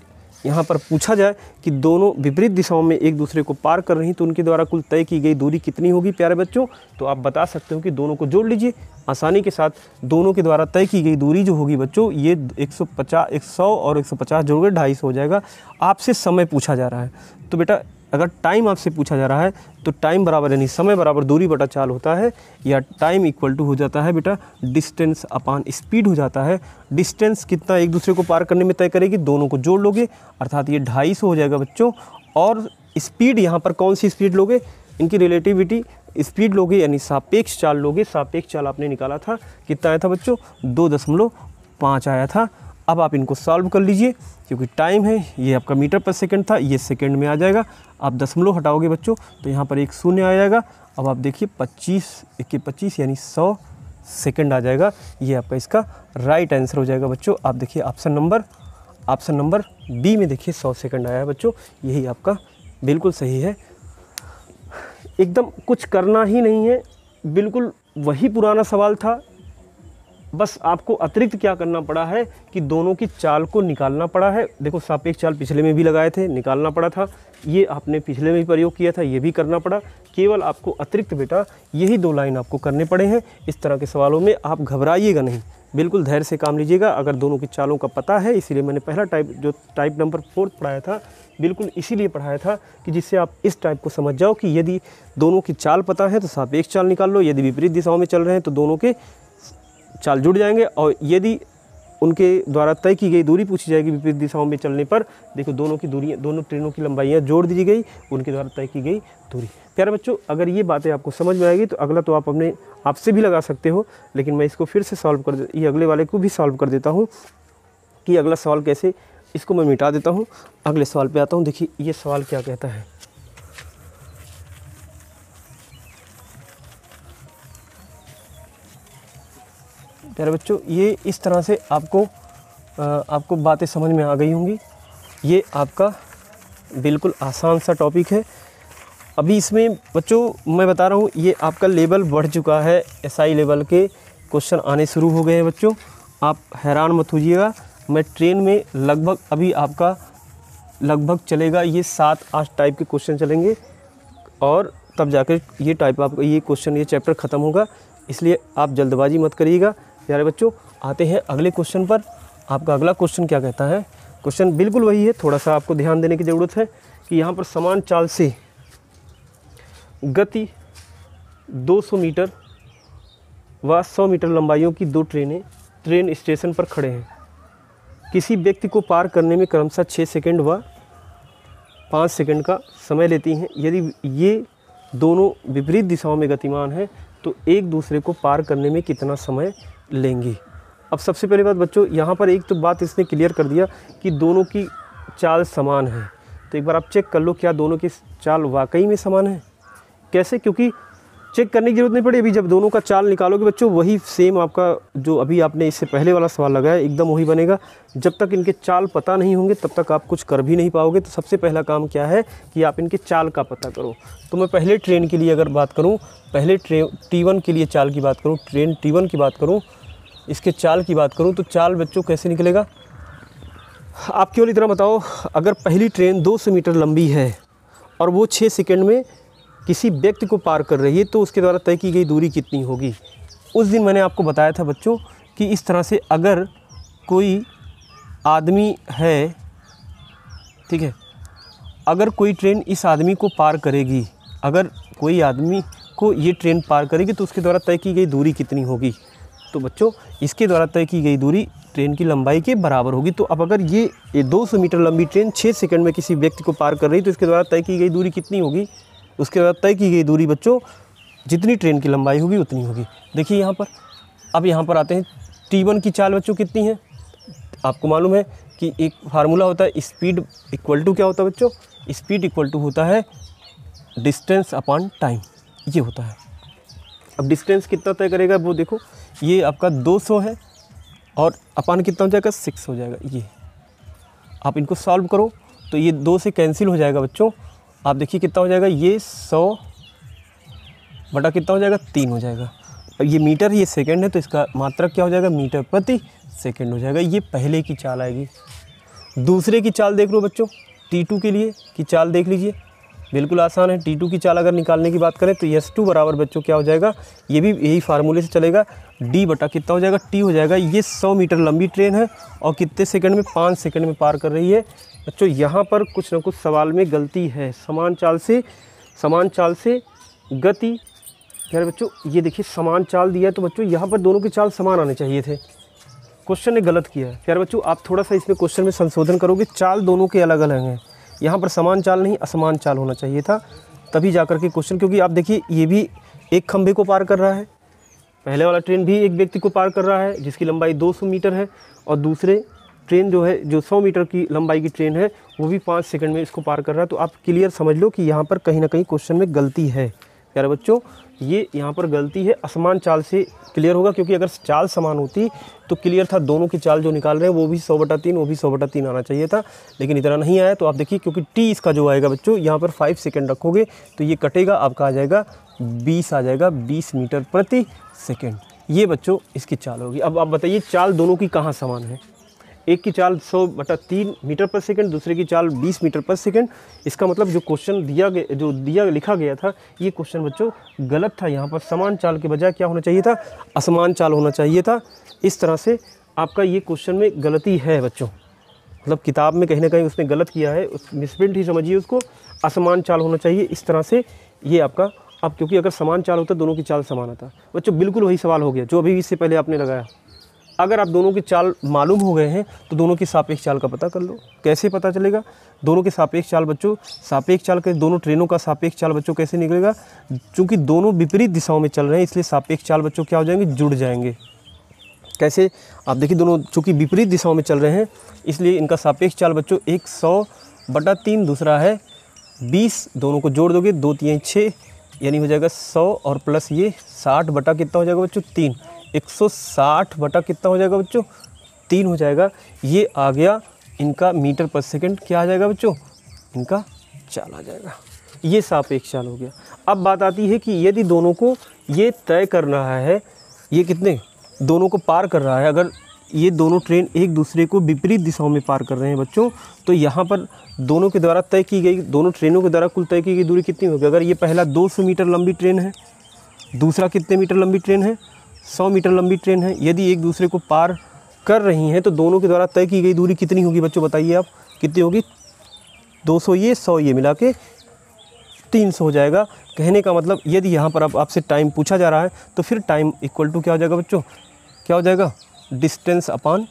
[SPEAKER 1] यहाँ पर पूछा जाए कि दोनों विपरीत दिशाओं में एक दूसरे को पार कर रही तो उनके द्वारा कुल तय की गई दूरी कितनी होगी प्यारे बच्चों, तो आप बता सकते हो कि दोनों को जोड़ लीजिए आसानी के साथ। दोनों के द्वारा तय की गई दूरी जो होगी बच्चों, ये 100 और 150 जोड़ के 250 हो जाएगा। आपसे समय पूछा जा रहा है तो बेटा अगर टाइम आपसे पूछा जा रहा है तो टाइम बराबर यानी समय बराबर दूरी बटा चाल होता है, या टाइम इक्वल टू हो जाता है बेटा डिस्टेंस अपान स्पीड हो जाता है। डिस्टेंस कितना एक दूसरे को पार करने में तय करेगी, दोनों को जोड़ लोगे अर्थात ये 250 हो जाएगा बच्चों। और स्पीड यहाँ पर कौन सी स्पीड लोगे, इनकी रिलेटिविटी स्पीड लोगे यानी सापेक्ष चाल लोगे। सापेक्ष चाल आपने निकाला था, कितना आया था बच्चों 2.5 आया था। अब आप इनको सॉल्व कर लीजिए क्योंकि टाइम है, ये आपका मीटर पर सेकंड था, ये सेकंड में आ जाएगा। आप दशमलव हटाओगे बच्चों तो यहाँ पर एक शून्य आ जाएगा। अब आप देखिए 25 यानी 100 सेकंड आ जाएगा। ये आपका इसका राइट आंसर हो जाएगा बच्चों। आप देखिए ऑप्शन नंबर बी में देखिए 100 सेकंड आया है बच्चों, यही आपका बिल्कुल सही है। एकदम कुछ करना ही नहीं है, बिल्कुल वही पुराना सवाल था, बस आपको अतिरिक्त क्या करना पड़ा है कि दोनों की चाल को निकालना पड़ा है। देखो सापेक्ष चाल पिछले में भी लगाए थे, निकालना पड़ा था, ये आपने पिछले में भी प्रयोग किया था, ये भी करना पड़ा। केवल आपको अतिरिक्त बेटा यही 2 लाइन आपको करने पड़े हैं। इस तरह के सवालों में आप घबराइएगा नहीं, बिल्कुल धैर्य से काम लीजिएगा। अगर दोनों की चालों का पता है, इसीलिए मैंने पहला टाइप जो टाइप नंबर 4 पढ़ाया था, बिल्कुल इसीलिए पढ़ाया था कि जिससे आप इस टाइप को समझ जाओ कि यदि दोनों की चाल पता है तो सापेक्ष चाल निकाल लो, यदि विपरीत दिशाओं में चल रहे हैं तो दोनों के चाल जुड़ जाएंगे, और यदि उनके द्वारा तय की गई दूरी पूछी जाएगी विपरीत दिशाओं में चलने पर, देखो दोनों की दूरी, दोनों ट्रेनों की लंबाइयाँ जोड़ दी गई उनके द्वारा तय की गई दूरी। प्यारे बच्चों अगर ये बातें आपको समझ में आएगी तो अगला तो आप अपने आप से भी लगा सकते हो, लेकिन मैं इसको फिर से सॉल्व कर ये अगले वाले को भी सॉल्व कर देता हूँ कि अगला सवाल कैसे, इसको मैं मिटा देता हूँ, अगले सवाल पे आता हूँ। देखिए ये सवाल क्या कहता है। प्यारे बच्चों ये इस तरह से आपको बातें समझ में आ गई होंगी। ये आपका बिल्कुल आसान सा टॉपिक है। अभी इसमें बच्चों मैं बता रहा हूँ ये आपका लेवल बढ़ चुका है, एसआई लेवल के क्वेश्चन आने शुरू हो गए हैं बच्चों, आप हैरान मत होइएगा। मैं ट्रेन में लगभग अभी आपका लगभग चलेगा ये 7-8 टाइप के क्वेश्चन चलेंगे, और तब जाकर ये टाइप आपका ये क्वेश्चन ये चैप्टर ख़त्म होगा, इसलिए आप जल्दबाजी मत करिएगा। प्यारे बच्चों आते हैं अगले क्वेश्चन पर। आपका अगला क्वेश्चन क्या कहता है, क्वेश्चन बिल्कुल वही है, थोड़ा सा आपको ध्यान देने की ज़रूरत है कि यहाँ पर समान चाल से गति 200 मीटर व 100 मीटर लंबाइयों की 2 ट्रेनें ट्रेन स्टेशन पर खड़े हैं। किसी व्यक्ति को पार करने में क्रमशः 6 सेकंड व 5 सेकंड का समय लेती हैं। यदि ये दोनों विपरीत दिशाओं में गतिमान हैं तो एक दूसरे को पार करने में कितना समय लेंगी। अब सबसे पहली बात बच्चों यहाँ पर एक तो बात इसने क्लियर कर दिया कि दोनों की चाल समान है, तो एक बार आप चेक कर लो क्या दोनों की चाल वाकई में समान है। कैसे, क्योंकि चेक करने की जरूरत नहीं पड़ी। अभी जब दोनों का चाल निकालोगे बच्चों, वही सेम आपका जो अभी आपने इससे पहले वाला सवाल लगाया एकदम वही बनेगा। जब तक इनके चाल पता नहीं होंगे तब तक आप कुछ कर भी नहीं पाओगे। तो सबसे पहला काम क्या है कि आप इनके चाल का पता करो। तो मैं पहले ट्रेन के लिए अगर बात करूँ, पहले T1 के लिए चाल की बात करूँ, ट्रेन T1 की बात करूँ, इसके चाल की बात करूँ, तो चाल बच्चों कैसे निकलेगा आप केवल इतना बताओ। अगर पहली ट्रेन 200 मीटर लंबी है और वो 6 सेकंड में किसी व्यक्ति को पार कर रही है, तो उसके द्वारा तय की गई दूरी कितनी होगी। उस दिन मैंने आपको बताया था बच्चों कि इस तरह से अगर कोई आदमी है, ठीक है, अगर कोई ट्रेन इस आदमी को पार करेगी, अगर कोई आदमी को ये ट्रेन पार करेगी तो उसके द्वारा तय की गई दूरी कितनी होगी। तो बच्चों इसके द्वारा तय की गई दूरी ट्रेन की लंबाई के बराबर होगी। तो अब अगर ये 200 मीटर लंबी ट्रेन 6 सेकंड में किसी व्यक्ति को पार कर रही है तो इसके द्वारा तय की गई दूरी कितनी होगी। उसके बाद तय की गई दूरी बच्चों जितनी ट्रेन की लंबाई होगी उतनी होगी। देखिए यहाँ पर, अब यहाँ पर आते हैं T1 की चाल बच्चों कितनी है। आपको मालूम है कि एक फार्मूला होता है, स्पीड इक्वल टू क्या होता है बच्चों, स्पीड इक्वल टू होता है डिस्टेंस अपॉन टाइम, ये होता है। अब डिस्टेंस कितना तय करेगा वो देखो, ये आपका 200 है और अपान कितना हो जाएगा 6 हो जाएगा। ये आप इनको सॉल्व करो तो ये 2 से कैंसिल हो जाएगा बच्चों। आप देखिए कितना हो जाएगा, ये 100 बटा कितना हो जाएगा 3 हो जाएगा। अब ये मीटर, ये सेकंड है तो इसका मात्रक क्या हो जाएगा मीटर प्रति सेकंड हो जाएगा। ये पहले की चाल आएगी। दूसरे की चाल देख लो बच्चों, T2 के लिए की चाल देख लीजिए, बिल्कुल आसान है। T2 की चाल अगर निकालने की बात करें तो S2 बराबर बच्चों क्या हो जाएगा, ये भी यही फार्मूले से चलेगा, D बटा कितना हो जाएगा T हो जाएगा। ये 100 मीटर लंबी ट्रेन है और कितने सेकंड में, 5 सेकंड में पार कर रही है। बच्चों यहाँ पर कुछ ना कुछ सवाल में गलती है। समान चाल से गति, यार बच्चों ये देखिए समान चाल दिया है तो बच्चों यहाँ पर दोनों की चाल समान आने चाहिए थे, क्वेश्चन ने गलत किया है। यार बच्चों आप थोड़ा सा इसमें क्वेश्चन में संशोधन करोगे, चाल दोनों के अलग अलग हैं। यहाँ पर समान चाल नहीं असमान चाल होना चाहिए था, तभी जाकर के क्वेश्चन, क्योंकि आप देखिए ये भी एक खंभे को पार कर रहा है, पहले वाला ट्रेन भी एक व्यक्ति को पार कर रहा है जिसकी लंबाई 200 मीटर है, और दूसरे ट्रेन जो है जो 100 मीटर की लंबाई की ट्रेन है वो भी 5 सेकंड में इसको पार कर रहा है। तो आप क्लियर समझ लो कि यहाँ पर कहीं ना कहीं क्वेश्चन में गलती है। प्यारे बच्चों ये यहाँ पर गलती है, असमान चाल से क्लियर होगा, क्योंकि अगर चाल समान होती तो क्लियर था, दोनों की चाल जो निकाल रहे हैं वो भी 100/3 वो भी 100/3 आना चाहिए था, लेकिन इतना नहीं आया। तो आप देखिए क्योंकि टी इसका जो आएगा बच्चों यहाँ पर 5 सेकंड रखोगे तो ये कटेगा, आपका आ जाएगा 20 आ जाएगा 20 मीटर प्रति सेकेंड। ये बच्चों इसकी चाल होगी। अब आप बताइए चाल दोनों की कहाँ समान है, एक की चाल 100/3 मीटर पर सेकंड, दूसरे की चाल 20 मीटर पर सेकंड। इसका मतलब जो क्वेश्चन लिखा गया था ये क्वेश्चन बच्चों गलत था। यहाँ पर समान चाल के बजाय क्या होना चाहिए था, असमान चाल होना चाहिए था। इस तरह से आपका ये क्वेश्चन में गलती है बच्चों, मतलब किताब में कहीं ना कहीं उसने गलत किया है, उस मिसप्रिंट ही समझिए उसको, असमान चाल होना चाहिए। इस तरह से ये आपका, अब क्योंकि अगर समान चाल होता दोनों की चाल समान आता बच्चों, बिल्कुल वही सवाल हो गया जो अभी इससे पहले आपने लगाया। अगर आप दोनों की चाल मालूम हो गए हैं तो दोनों की सापेक्ष चाल का पता कर लो। कैसे पता चलेगा दोनों के सापेक्ष चाल बच्चों, सापेक्ष चाल के दोनों ट्रेनों का सापेक्ष चाल बच्चों कैसे निकलेगा, चूँकि दोनों विपरीत दिशाओं में चल रहे हैं इसलिए सापेक्ष चाल बच्चों क्या हो जाएंगे, जुड़ जाएंगे। कैसे, आप देखिए दोनों चूँकि विपरीत दिशाओं में चल रहे हैं इसलिए इनका सापेक्ष चाल बच्चों एक 100/3, दूसरा है 20, दोनों को जोड़ दोगे 2 3 6 यानी हो जाएगा 100 और प्लस ये 60 बटा कितना हो जाएगा बच्चों 3, 160 बटा कितना हो जाएगा बच्चों 3 हो जाएगा। ये आ गया इनका मीटर पर सेकंड, क्या आ जाएगा बच्चों, इनका चाल आ जाएगा। ये सापेक्ष चाल हो गया। अब बात आती है कि यदि दोनों को ये तय कर रहा है, ये कितने दोनों को पार कर रहा है, अगर ये दोनों ट्रेन एक दूसरे को विपरीत दिशाओं में पार कर रहे हैं बच्चों, तो यहाँ पर दोनों के द्वारा तय की गई, दोनों ट्रेनों के द्वारा कुल तय की गई दूरी कितनी होगी। अगर ये पहला 200 मीटर लंबी ट्रेन है, दूसरा कितने मीटर लंबी ट्रेन है, 100 मीटर लंबी ट्रेन है, यदि एक दूसरे को पार कर रही हैं तो दोनों के द्वारा तय की गई दूरी कितनी होगी बच्चों, बताइए आप कितनी होगी। 200 ये 100 ये मिला के 300 हो जाएगा। कहने का मतलब यदि यहाँ पर आपसे टाइम पूछा जा रहा है तो फिर टाइम इक्वल टू क्या हो जाएगा बच्चों, क्या हो जाएगा, डिस्टेंस अपॉन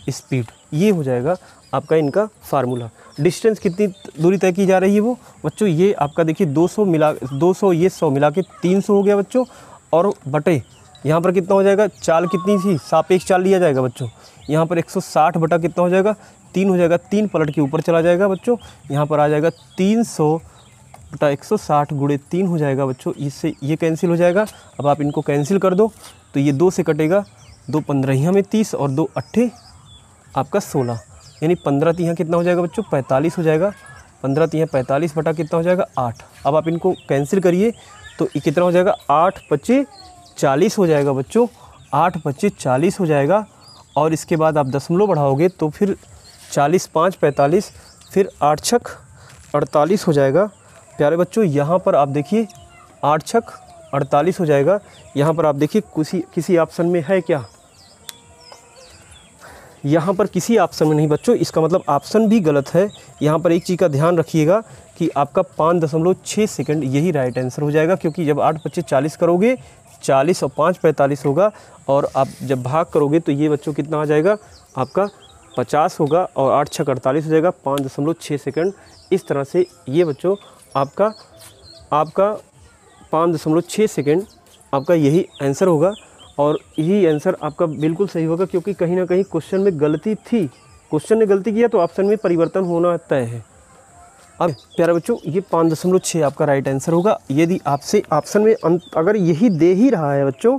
[SPEAKER 1] स्पीड। ये हो जाएगा आपका इनका फार्मूला। डिस्टेंस कितनी दूरी तय की जा रही है वो बच्चों, ये आपका देखिए 200 ये 100 मिला के 300 हो गया बच्चों, और बटे यहाँ पर कितना हो जाएगा, चाल कितनी थी, सापेक्ष चाल लिया जाएगा बच्चों, यहाँ पर 160 बटा कितना हो जाएगा 3 हो जाएगा, 3 पलट के ऊपर चला जाएगा बच्चों, यहाँ पर आ जाएगा 300 बटा 160 गुणे 3 हो जाएगा बच्चों। इससे ये कैंसिल हो जाएगा। अब आप इनको कैंसिल कर दो तो ये 2 से कटेगा, 2 15 में 30 और 2 8 आपका 16, यानी 15 तिहां कितना हो जाएगा बच्चों 45 हो जाएगा। 15 तिहां 45 बटा कितना हो जाएगा 8। अब आप इनको कैंसिल करिए तो ये कितना हो जाएगा 8 25 40 हो जाएगा बच्चों, 8 25 40 हो जाएगा। और इसके बाद आप दशमलव बढ़ाओगे तो फिर 40 5 45, फिर 8 छक 48 हो जाएगा। प्यारे बच्चों यहाँ पर आप देखिए 8 छक 48 हो जाएगा। यहाँ पर आप देखिए किसी ऑप्शन में है क्या, यहाँ पर किसी ऑप्शन में नहीं बच्चों, इसका मतलब ऑप्शन भी गलत है। यहाँ पर एक चीज़ का ध्यान रखिएगा कि आपका 5.6 सेकंड यही राइट आंसर हो जाएगा, क्योंकि जब 8 25 40 करोगे 40 और 5 45 होगा, और आप जब भाग करोगे तो ये बच्चों कितना आ जाएगा आपका 50 होगा, और 8 छक 48 हो जाएगा, 5.6 सेकंड। इस तरह से ये बच्चों आपका 5.6 सेकंड आपका यही आंसर होगा, और यही आंसर आपका बिल्कुल सही होगा, क्योंकि कहीं ना कहीं क्वेश्चन में गलती थी। क्वेश्चन ने गलती किया तो ऑप्शन में परिवर्तन होना तय है। अब प्यारे बच्चों ये 5.6 आपका राइट आंसर होगा। यदि आपसे ऑप्शन में अगर यही दे ही रहा है बच्चों,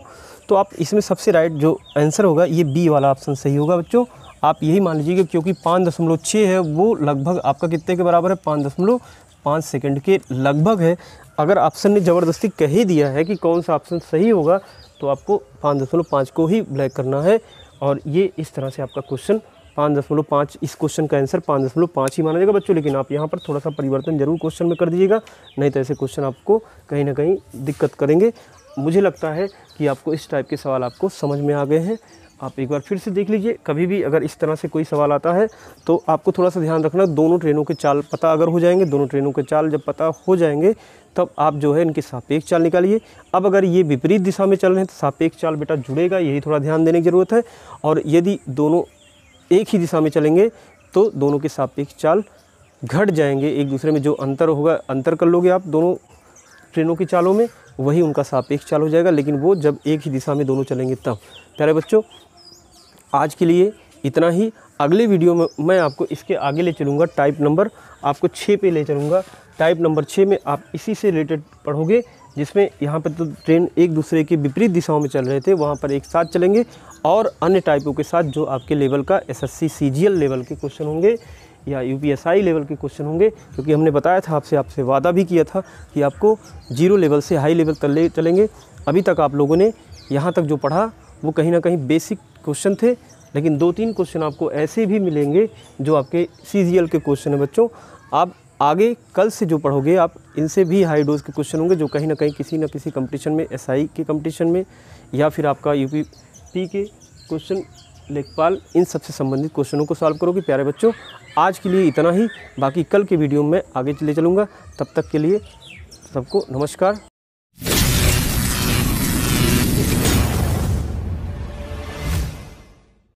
[SPEAKER 1] तो आप इसमें सबसे राइट जो आंसर होगा ये बी वाला ऑप्शन सही होगा बच्चों। आप यही मान लीजिएगा, क्योंकि 5.6 है वो लगभग आपका कितने के बराबर है 5.5 सेकंड के लगभग है। अगर ऑप्शन ने ज़बरदस्ती कह ही दिया है कि कौन सा ऑप्शन सही होगा, तो आपको 5.5 को ही ब्लैक करना है। और ये इस तरह से आपका क्वेश्चन 5.5, इस क्वेश्चन का आंसर 5.5 ही माना जाएगा बच्चों। लेकिन आप यहाँ पर थोड़ा सा परिवर्तन जरूर क्वेश्चन में कर दीजिएगा, नहीं तो ऐसे क्वेश्चन आपको कहीं ना कहीं दिक्कत करेंगे। मुझे लगता है कि आपको इस टाइप के सवाल आपको समझ में आ गए हैं। आप एक बार फिर से देख लीजिए। कभी भी अगर इस तरह से कोई सवाल आता है तो आपको थोड़ा सा ध्यान रखना, दोनों ट्रेनों के चाल पता अगर हो जाएंगे, दोनों ट्रेनों के चाल जब पता हो जाएंगे तब आप जो है इनके सापेक्ष चाल निकालिए। अब अगर ये विपरीत दिशा में चल रहे हैं तो सापेक्ष चाल बेटा जुड़ेगा, यही थोड़ा ध्यान देने की ज़रूरत है। और यदि दोनों एक ही दिशा में चलेंगे तो दोनों के सापेक्ष चाल घट जाएंगे, एक दूसरे में जो अंतर होगा, अंतर कर लोगे आप दोनों ट्रेनों की चालों में, वही उनका सापेक्ष चाल हो जाएगा। लेकिन वो जब एक ही दिशा में दोनों चलेंगे तब। प्यारे बच्चों आज के लिए इतना ही। अगले वीडियो में मैं आपको इसके आगे ले चलूँगा, टाइप नंबर आपको 6 पे ले चलूँगा। टाइप नंबर 6 में आप इसी से रिलेटेड पढ़ोगे, जिसमें यहाँ पर तो ट्रेन एक दूसरे के विपरीत दिशाओं में चल रहे थे, वहाँ पर एक साथ चलेंगे, और अन्य टाइपों के साथ जो आपके लेवल का SSC CGL लेवल के क्वेश्चन होंगे या UPSI लेवल के क्वेश्चन होंगे। क्योंकि हमने बताया था आपसे वादा भी किया था कि आपको 0 लेवल से हाई लेवल तक ले चलेंगे। अभी तक आप लोगों ने यहाँ तक जो पढ़ा वो कहीं ना कहीं बेसिक क्वेश्चन थे, लेकिन 2-3 क्वेश्चन आपको ऐसे भी मिलेंगे जो आपके CGL के क्वेश्चन है बच्चों। आप आगे कल से जो पढ़ोगे आप इनसे भी हाई डोज के क्वेश्चन होंगे, जो कहीं ना कहीं किसी न किसी कंपटीशन में, SI के कंपटीशन में, या फिर आपका UP के क्वेश्चन, लेखपाल, इन सबसे संबंधित क्वेश्चनों को सॉल्व करोगे। प्यारे बच्चों आज के लिए इतना ही, बाकी कल के वीडियो में आगे ले चलूँगा। तब तक के लिए सबको नमस्कार।